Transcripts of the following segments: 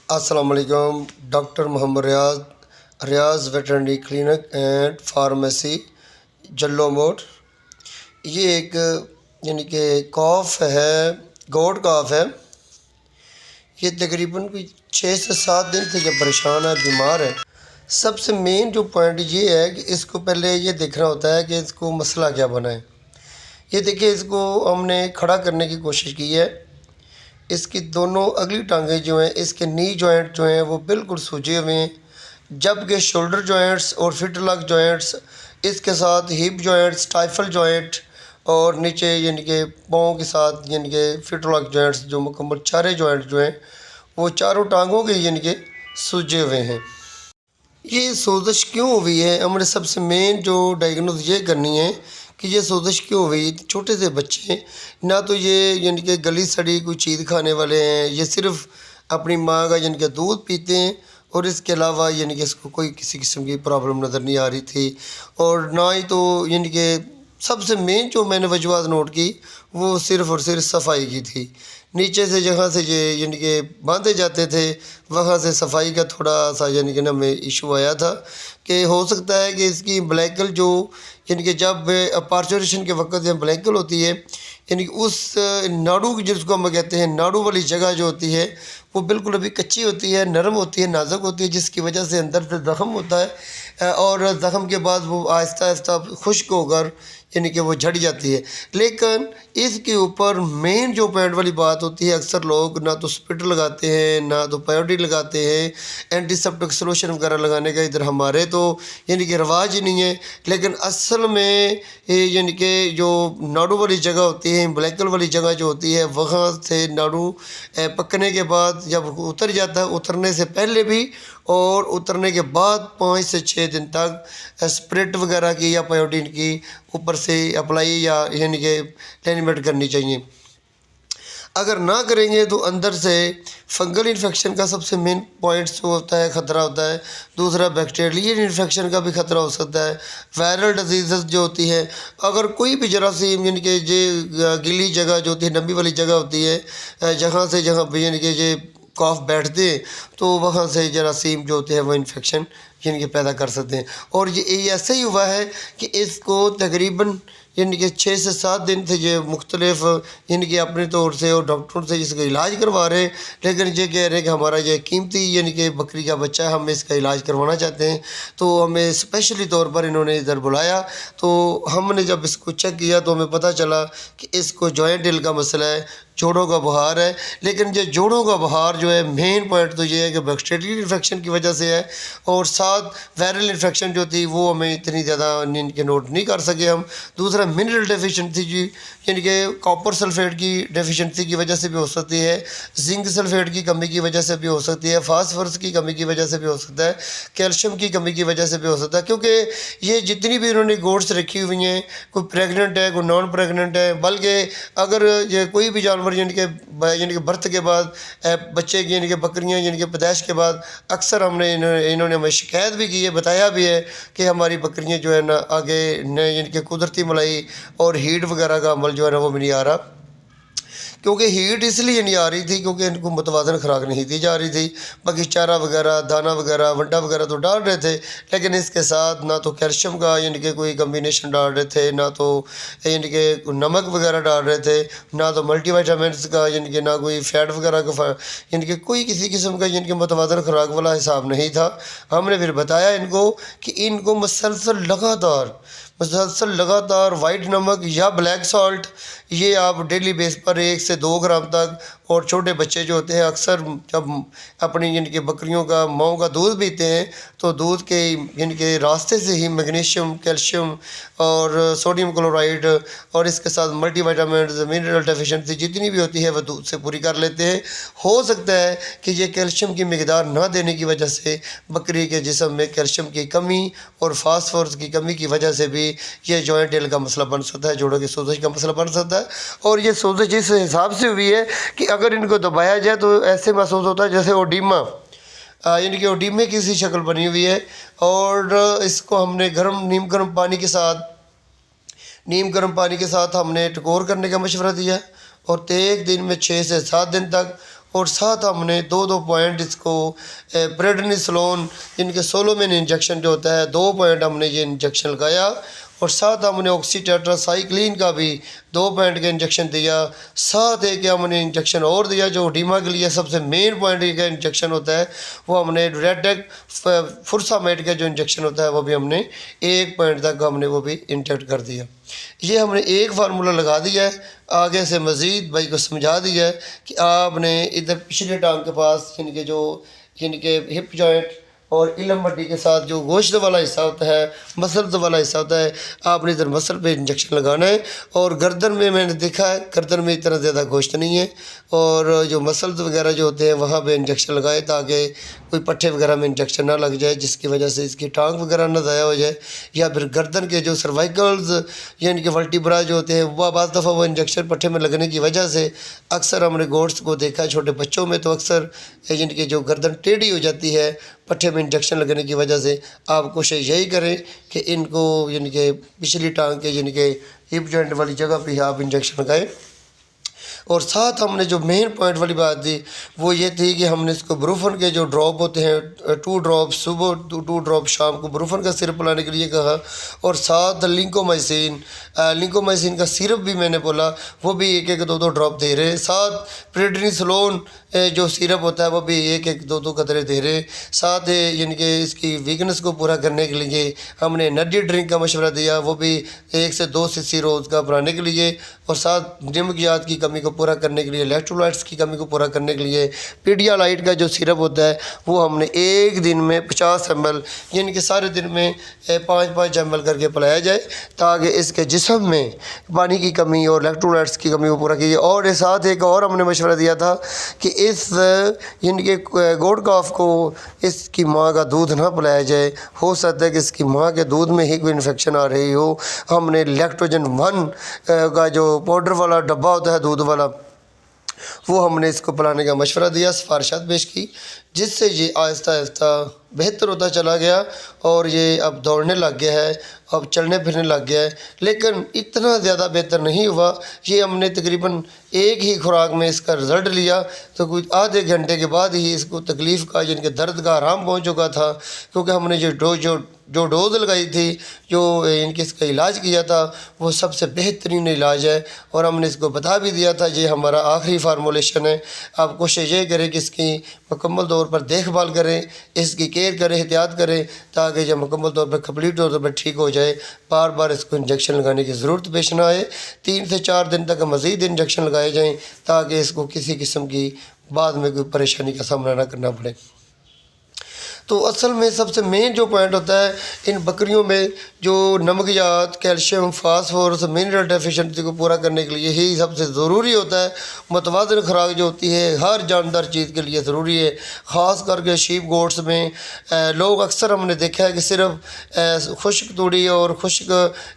अस्सलाम वालेकुम। Doctor Mohammad Riaz veterinary clinic and pharmacy Jallo Mor. ये एक यानी कि कॉफ है, गोट कॉफ है। ये तकरीबन कोई 6 से 7 दिन से जब परेशान है, बीमार है। सबसे मेन जो पॉइंट ये है कि इसको पहले ये देखना होता है कि इसको मसला क्या बना है। ये देखिए, इसको हमने खड़ा करने की कोशिश की है। इसकी दोनों अगली टांगें जो हैं, इसके नी जॉइंट जो हैं वो बिल्कुल सूजे हुए हैं, जबकि शोल्डर जॉइंट्स और फिटलॉक जॉइंट्स, इसके साथ हिप जॉइंट्स, स्टाइफल जॉइंट और नीचे यानी कि पाँव के साथ यानी कि फिटलॉक जॉइंट्स जो मुकम्मल चारे जॉइंट जो हैं वो चारों टांगों के यानी कि सूजे हुए हैं। ये सोजिश क्यों हुई है, हमने सबसे मेन जो डायग्नोज ये करनी है कि ये सोजिश क्यों हुई। छोटे से बच्चे ना तो ये यानी कि गली सड़ी कोई चीज़ खाने वाले हैं, ये सिर्फ अपनी माँ का यानी कि दूध पीते हैं और इसके अलावा यानी कि इसको कोई किसी किस्म की प्रॉब्लम नज़र नहीं आ रही थी। और ना ही तो यानी कि सबसे मेन जो मैंने वजूहत नोट की वो सिर्फ़ और सिर्फ सफाई की थी। नीचे से जहाँ से ये यानी कि बांधे जाते थे वहाँ से सफाई का थोड़ा सा यानी कि ना में इशू आया था कि हो सकता है कि इसकी ब्लैकल जो यानी कि जब पार्चुरेशन के वक्त जब ब्लैकल होती है यानी कि उस नाड़ू की जिसको हम कहते हैं नाड़ू वाली जगह जो होती है वो बिल्कुल अभी कच्ची होती है, नरम होती है, नाजुक होती है, जिसकी वजह से अंदर से ज़ख़म होता है और ज़ख़म के बाद वो आहिस्ता आहिस्ता खुश्क होकर यानी कि वो झड़ जाती है। लेकिन इसके ऊपर मेन जो पॉइंट वाली बात होती है, अक्सर लोग ना तो स्पिट लगाते हैं ना तो पायोडी लगाते हैं, एंटीसेप्टिक सोल्यूशन वगैरह लगाने का इधर हमारे तो यानी कि रिवाज ही नहीं है। लेकिन असल में यानी कि जो नाड़ू वाली जगह होती है, ब्लैकल वाली जगह जो होती है, वहाँ से नाड़ू पकने के बाद जब उतर जाता है, उतरने से पहले भी और उतरने के बाद 5 से 6 दिन तक स्प्रिट वगैरह की या पायोडीन की ऊपर से अप्लाई या यानी कि टेनिमेट करनी चाहिए। अगर ना करेंगे तो अंदर से फंगल इन्फेक्शन का सबसे मेन पॉइंट जो होता है ख़तरा होता है। दूसरा बैक्टीरियल इन्फेक्शन का भी ख़तरा हो सकता है। वायरल डिजीज़ जो होती है, अगर कोई भी जरासीम यानी कि ये गीली जगह जो होती है, नमी वाली जगह होती है, जहाँ से जहाँ यानी कि ये कॉफ बैठते हैं तो वहाँ से जरासीम जो होते हैं वो इन्फेक्शन यानी कि पैदा कर सकते हैं। और ये ऐसा ही हुआ है कि इसको तकरीबन यानी कि 6 से 7 दिन से ये मुख्तलिफ यानी कि अपने तौर से और डॉक्टरों से इसका इलाज करवा रहे हैं। लेकिन ये कह रहे हैं कि हमारा ये कीमती यानी कि बकरी का बच्चा है, हम इसका इलाज करवाना चाहते हैं। तो हमें स्पेशली तौर पर इन्होंने इधर बुलाया, तो हमने जब इसको चेक किया तो हमें पता चला कि इसको जॉइंट हिल का मसला है, जोड़ों का बुखार है। लेकिन ये जोड़ों का बुखार जो है मेन पॉइंट तो ये है कि बैक्टीरियल इन्फेक्शन की वजह से है और साथ वायरल इन्फेक्शन जो थी वो हमें इतनी ज़्यादा के नोट नहीं कर सके हम। दूसरा मिनरल डेफिशिएंसी जी यानी कि कॉपर सल्फेट की डेफिशिएंसी की वजह से भी हो सकती है, जिंक सल्फेट की कमी की वजह से भी हो सकती है, फास्फोरस की कमी की वजह से भी हो सकता है, कैल्शियम की कमी की वजह से भी हो सकता है। क्योंकि ये जितनी भी इन्होंने गोट्स रखी हुई हैं, कोई प्रेगनेंट है, कोई नॉन प्रेगनेंट है, बल्कि अगर ये कोई भी जानवर यानी कि बर्थ के बाद बच्चे की यानी कि बकरियाँ यानी कि पैदाइश के बाद अक्सर हमने इन्होंने हमें शिकायत भी की है, बताया भी है कि हमारी बकरियाँ जो है ना आगे यानी कि कुदरती मलाई और हीट वगैरह का अमल जो है ना वो भी नहीं आ रहा। क्योंकि हीट इसलिए नहीं आ रही थी क्योंकि इनको मुतवाज़न खुराक नहीं दी जा रही थी। बाकी चारा वगैरह, दाना वगैरह, वंडा वगैरह तो डाल रहे थे, लेकिन इसके साथ ना तो कैल्शियम का यानी कि कोई कम्बिनेशन डाल रहे थे, ना तो यानी कि नमक वगैरह डाल रहे थे, ना तो मल्टीविटामिन्स का यानी कि ना कोई फैट वगैरह का यानी कि कोई किसी किस्म का यानी कि मुतवाज़न खुराक वाला हिसाब नहीं था। हमने फिर बताया इनको कि इनको मुसलसल लगातार वाइट नमक या ब्लैक सॉल्ट ये आप डेली बेस पर 1 से 2 ग्राम तक, और छोटे बच्चे जो होते हैं अक्सर जब अपनी यानी कि बकरियों का माओं का दूध पीते हैं तो दूध के यानी कि रास्ते से ही मैग्नीशियम, कैल्शियम और सोडियम क्लोराइड और इसके साथ मल्टीविटामिन, मिनरल डेफिशिएंसी जितनी भी होती है वह दूध से पूरी कर लेते हैं। हो सकता है कि ये कैल्शियम की मिकदार ना देने की वजह से बकरी के जिस्म में कैल्शियम की कमी और फास्फोरस की कमी की वजह से भी ये जॉइंट हिल का मसला बन सकता है, जोड़ों की सोजिश का मसला बन सकता है। और ये सोजिश इस हिसाब से हुई है कि अगर इनको दबाया जाए तो ऐसे महसूस होता है जैसे ओडीमा यानी कि ओडीमे की सी शक्ल बनी हुई है। और इसको हमने नीम गर्म पानी के साथ हमने टकोर करने का मशवरा दिया और 1 दिन में 6 से 7 दिन तक और साथ हमने 2-2 पॉइंट इसको प्रेडनिसोलोन इनके सोलोमेन इंजेक्शन जो होता है 2 पॉइंट हमने ये इंजेक्शन लगाया और साथ हमने ऑक्सीटेट्रासाइक्लिन का भी 2 पॉइंट का इंजेक्शन दिया। साथ एक हमने इंजेक्शन और दिया जो डीमा के लिए सबसे मेन पॉइंट का इंजेक्शन होता है, वो हमने रेडेक फुरसामेट का जो इंजेक्शन होता है वो भी हमने 1 पॉइंट तक हमने वो भी इंजेक्ट कर दिया। ये हमने एक फार्मूला लगा दिया है, आगे से मज़ीद भाई को समझा दिया है कि आपने इधर पिछले टांग के पास इनके हिप जॉइंट और इलम हड्डी के साथ जो गोश्त वाला हिस्सा होता है, मसल वाला हिस्सा होता है, आपने इधर मसल पे इंजेक्शन लगाना है। और गर्दन में मैंने देखा है गर्दन में इतना ज़्यादा गोश्त नहीं है और जो मसल वगैरह जो होते हैं वहाँ पे इंजेक्शन लगाए ताकि कोई पट्टे वगैरह में इंजेक्शन ना लग जाए जिसकी वजह से इसकी टांग वगैरह ना ज़ाया हो जाए, या फिर गर्दन के जो सर्वाइकल्स यानी कि वर्टिब्रा जो होते हैं वह बाज़ दफ़ा वो इंजेक्शन पट्टे में लगने की वजह से अक्सर हमने गोश्त को देखा है छोटे बच्चों में, तो अक्सर यानी कि जो गर्दन टेढ़ी हो जाती है पट्टे में इंजेक्शन लगने की वजह से। आप कोशिश यही करें कि इनको यानी कि पिछली टांग के यानी कि हिप जॉइंट वाली जगह पे आप इंजेक्शन लगाएं। और साथ हमने जो मेन पॉइंट वाली बात दी वो ये थी कि हमने इसको ब्रूफन के जो ड्रॉप होते हैं 2 ड्रॉप सुबह 2 ड्रॉप शाम को ब्रूफन का सिरप पिलाने के लिए कहा, और साथ लिंकोमाइसिन का सिरप भी मैंने बोला वो भी 1-1 2-2 ड्रॉप दे रहे। साथ प्रेडनिसोलोन जो सिरप होता है वो भी 1-1 2-2 कतरे दे रहे। साथ यानी कि इसकी वीकनेस को पूरा करने के लिए हमने एनर्जी ड्रिंक का मशवरा दिया, वो भी 1 से 2 सीसी रोज़ का बनाने के लिए, और साथ नमकियात की कमी को पूरा करने के लिए, इलेक्ट्रोलाइट्स की कमी को पूरा करने के लिए पीडियालाइट का जो सिरप होता है वो हमने एक दिन में 50 ml यानी कि सारे दिन में 5-5 ml करके पिलाया जाए ताकि इसके जिस्म में पानी की कमी और इलेक्ट्रोलाइट्स की कमी को पूरा कीजिए। और साथ एक और हमने मशवरा दिया था कि इस यानी कि गोड कॉफ को इसकी माँ का दूध ना पिलाया जाए, हो सकता है कि इसकी माँ के दूध में ही कोई इन्फेक्शन आ रही हो। हमने लैक्टोजन 1 का जो पाउडर वाला डब्बा होता है दूध वाला वो हमने इसको पिलाने का मशवरा दिया, सिफारिशात पेश की, जिससे ये आहिस्ता आहिस्ता बेहतर होता चला गया और ये अब दौड़ने लग गया है, अब चलने फिरने लग गया है। लेकिन इतना ज़्यादा बेहतर नहीं हुआ। ये हमने तकरीबन एक ही खुराक में इसका रिज़ल्ट लिया तो कुछ आधे घंटे के बाद ही इसको तकलीफ़ का यानी कि दर्द का आराम पहुंच चुका था, क्योंकि हमने जो डोज़ लगाई थी, जो इनके इसका इलाज किया था वो सबसे बेहतरीन इलाज है। और हमने इसको बता भी दिया था ये हमारा आखिरी फार्मूलेशन है। आप कोशिश ये करें कि इसकी मुकम्मल तौर पर देखभाल करें, इसकी केयर करें, एहतियात करें ताकि जब मुकम्मल तौर पर कंप्लीट तौर पर ठीक हो जाए, बार बार इसको इंजेक्शन लगाने की ज़रूरत पेश ना आए। 3 से 4 दिन तक मज़ीद इंजेक्शन लगाए जाएँ ताकि इसको किसी किस्म की बाद में कोई परेशानी का सामना ना करना पड़े। तो असल में सबसे मेन जो पॉइंट होता है इन बकरियों में जो नमकियात, कैल्शियम, फास्फोरस, मिनरल डेफिशिएंसी को पूरा करने के लिए ही सबसे ज़रूरी होता है। मुतवाज़िन खुराक जो होती है हर जानदार चीज़ के लिए ज़रूरी है, ख़ास करके शीप गोट्स में। लोग अक्सर हमने देखा है कि सिर्फ खुश्क तूड़ी और खुश्क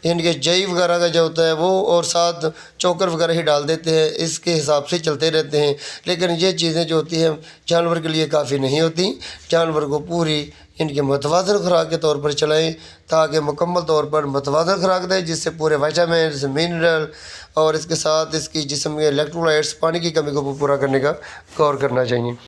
यानी कि जई वगैरह का जो होता है वो और साथ चोकर वगैरह ही डाल देते हैं, इसके हिसाब से चलते रहते हैं। लेकिन ये चीज़ें जो होती हैं जानवर के लिए काफ़ी नहीं होती। जानवर को पूरी इनके मुतवाज़िन खुराक के तौर पर चलाएं ताकि मुकम्मल तौर पर मुतवाज़िन खुराक दें जिससे पूरे विटामिन्स, मिनरल और इसके साथ इसकी जिस्म में इलेक्ट्रोलाइट्स, पानी की कमी को पूरा करने का गौर करना चाहिए।